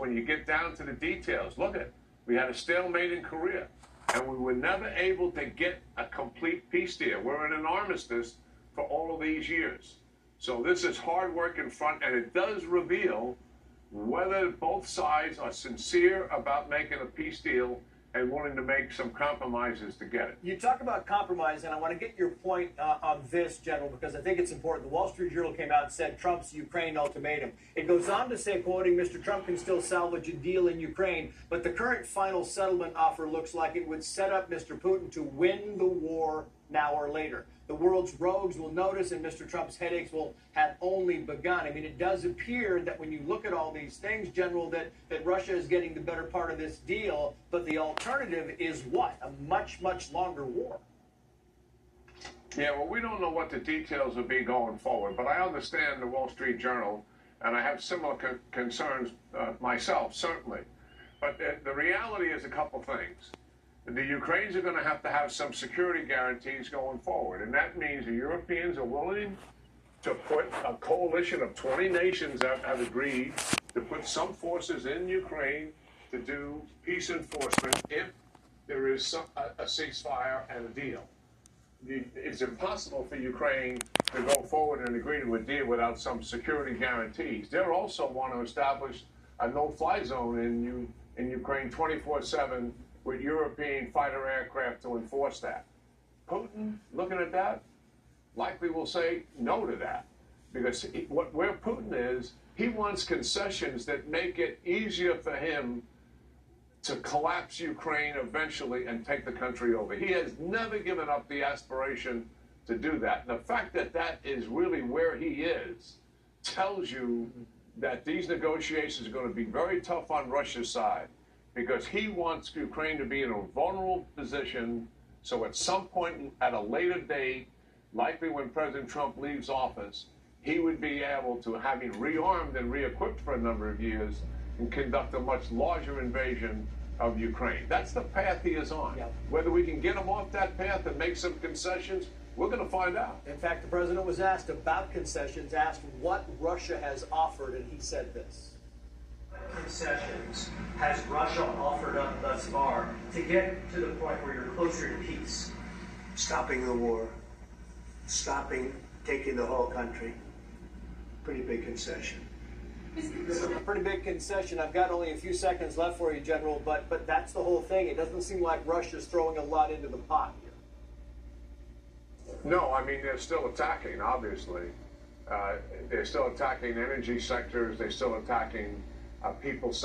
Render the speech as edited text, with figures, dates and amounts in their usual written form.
when you get down to the details, look at it. We had a stalemate in Korea, and we were never able to get a complete peace deal. We're in an armistice for all of these years. So this is hard work in front, and it does reveal whether both sides are sincere about making a peace deal and willing to make some compromises to get it. You talk about compromise, and I want to get your point on this, General, because I think it's important. The Wall Street Journal came out and said Trump's Ukraine ultimatum. It goes on to say, quoting, Mr. Trump can still salvage a deal in Ukraine, but the current final settlement offer looks like it would set up Mr. Putin to win the war now or later. The world's rogues will notice, and Mr. Trump's headaches will have only begun. I mean, it does appear that when you look at all these things, General, that Russia is getting the better part of this deal, but the alternative is what? A much, much longer war. Yeah, well, we don't know what the details will be going forward, but I understand the Wall Street Journal, and I have similar concerns myself, certainly. But the reality is a couple things. The Ukrainians are going to have some security guarantees going forward, and that means the Europeans are willing to put a coalition of 20 nations that have agreed to put some forces in Ukraine to do peace enforcement if there is a ceasefire and a deal. It's impossible for Ukraine to go forward and agree to a deal without some security guarantees. They also want to establish a no-fly zone in Ukraine 24/7 with European fighter aircraft to enforce that. Putin, looking at that, likely will say no to that. Because where Putin is, he wants concessions that make it easier for him to collapse Ukraine eventually and take the country over. He has never given up the aspiration to do that. The fact that that is really where he is tells you that these negotiations are going to be very tough on Russia's side, because he wants Ukraine to be in a vulnerable position, so at some point at a later date, likely when President Trump leaves office, he would be able to, having rearmed and re-equipped for a number of years, and conduct a much larger invasion of Ukraine. That's the path he is on. Yep. Whether we can get him off that path and make some concessions, we're going to find out. In fact, the president was asked about concessions, asked what Russia has offered, and he said this. What concessions has Russia offered up thus far to get to the point where you're closer to peace? Stopping the war, stopping taking the whole country. Pretty big concession. It's a pretty big concession. I've got only a few seconds left for you, General, but that's the whole thing. It doesn't seem like Russia's throwing a lot into the pot here. No, I mean, they're still attacking, obviously. They're still attacking energy sectors. They're still attacking people sectors.